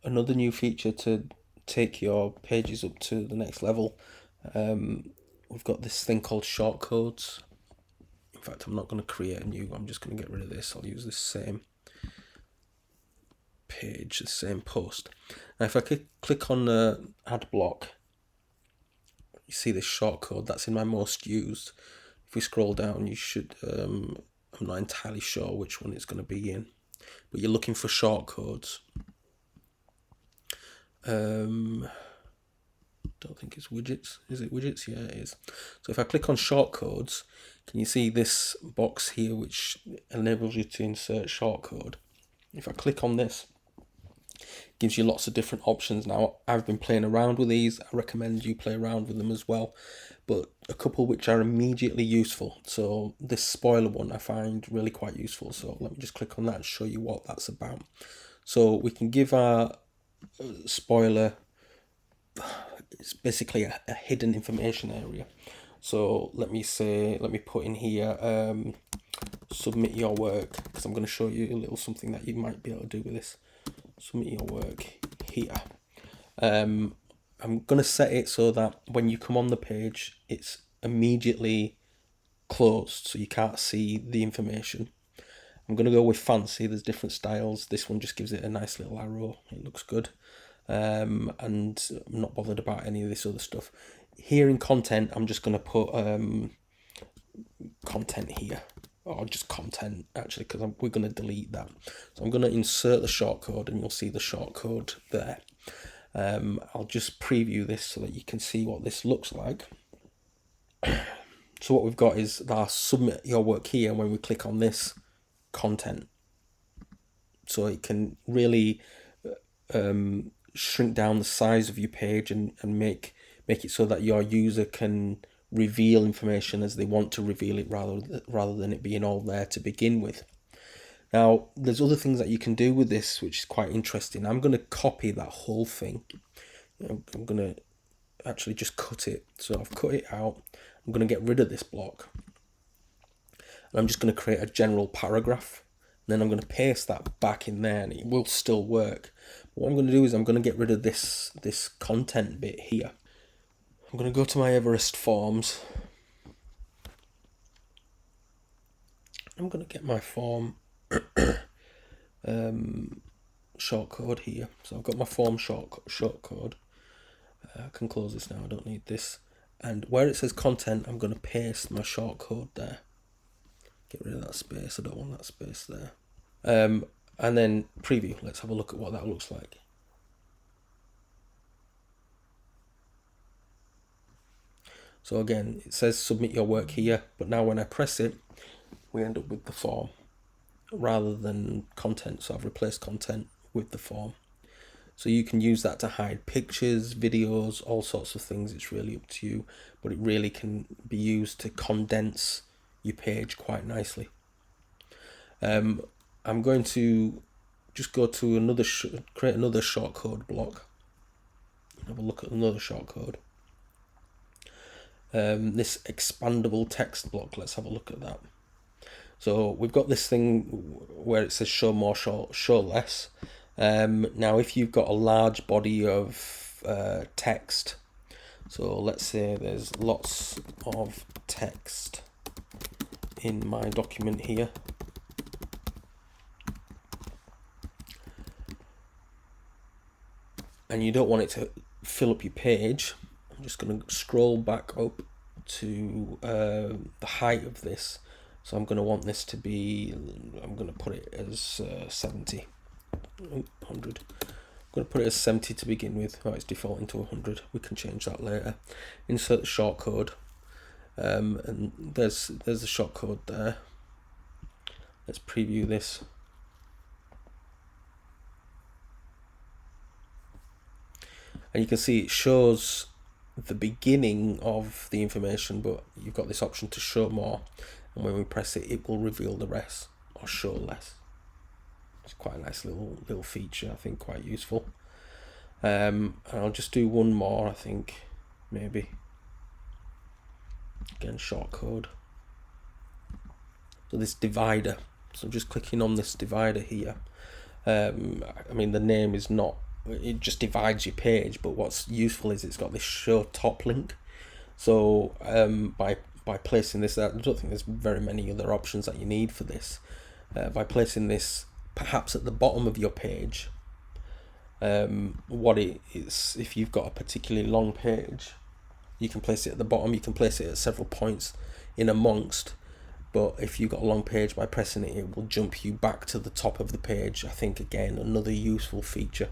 another new feature to take your pages up to the next level. We've got this thing called shortcodes. In fact, I'm not going to create a new, I'm just going to get rid of this. I'll use this same page, the same post. Now if I click on the add block, you see this shortcode that's in my most used. If we scroll down, you should, I'm not entirely sure which one it's going to be in, but you're looking for shortcodes. Don't think it's widgets. Is it widgets? Yeah, it is. So if I click on shortcodes, can you see this box here which enables you to insert shortcode? If I click on this, it gives you lots of different options. Now I've been playing around with these. I recommend you play around with them as well, but a couple which are immediately useful. So this spoiler one I find really quite useful, so let me just click on that and show you what that's about. So we can give our spoiler, it's basically a hidden information area. So let me put in here, submit your work, because I'm going to show you a little something that you might be able to do with this. Submit your work here. I'm going to set it so that when you come on the page, it's immediately closed, so you can't see the information. I'm going to go with fancy. There's different styles. This one just gives it a nice little arrow. It looks good. And I'm not bothered about any of this other stuff. Here in content, I'm just going to put content here, or just content actually, because we're going to delete that. So I'm going to insert the shortcode, and you'll see the shortcode there. I'll just preview this so that you can see what this looks like. So what we've got is our submit your work here. When we click on this, content, so it can really shrink down the size of your page and make it so that your user can reveal information as they want to reveal it, rather than it being all there to begin with. Now there's other things that you can do with this which is quite interesting. I'm going to copy that whole thing. I'm going to actually just cut it. So I've cut it out. I'm going to get rid of this block, and I'm just going to create a general paragraph. And then I'm going to paste that back in there, and it will still work. But what I'm going to do is I'm going to get rid of this content bit here. I'm going to go to my Everest forms. I'm going to get my form shortcode here. So I've got my form shortcode. I can close this now. I don't need this. And where it says content, I'm going to paste my shortcode there. Get rid of that space. I don't want that space there. And then preview. Let's have a look at what that looks like. So again, it says submit your work here, but now when I press it, we end up with the form rather than content. So I've replaced content with the form. So you can use that to hide pictures, videos, all sorts of things. It's really up to you, but it really can be used to condense your page quite nicely. I'm going to just go to create another shortcode block. Have a look at another shortcode. This expandable text block, let's have a look at that. So we've got this thing where it says show more, show less. Now if you've got a large body of text, so let's say there's lots of text in my document here, and you don't want it to fill up your page, I'm just going to scroll back up to the height of this. So I'm going to want this to be, I'm going to put it as 70, 100. I'm going to put it as 70 to begin with. Oh, it's defaulting to 100. We can change that later. Insert the shortcode, and there's the shortcode there. Let's preview this. And you can see it shows the beginning of the information, but you've got this option to show more, and when we press it, it will reveal the rest or show less. It's quite a nice little feature, I think, quite useful. And I'll just do one more, I think, maybe. Again, shortcode. So this divider. So I'm just clicking on this divider here. I mean, the name is not it just divides your page. But what's useful is it's got this show top link. So by placing this, I don't think there's very many other options that you need for this. By placing this perhaps at the bottom of your page, what it is, if you've got a particularly long page, you can place it at the bottom. You can place it at several points in amongst. But if you've got a long page, by pressing it, it will jump you back to the top of the page. I think, again, another useful feature.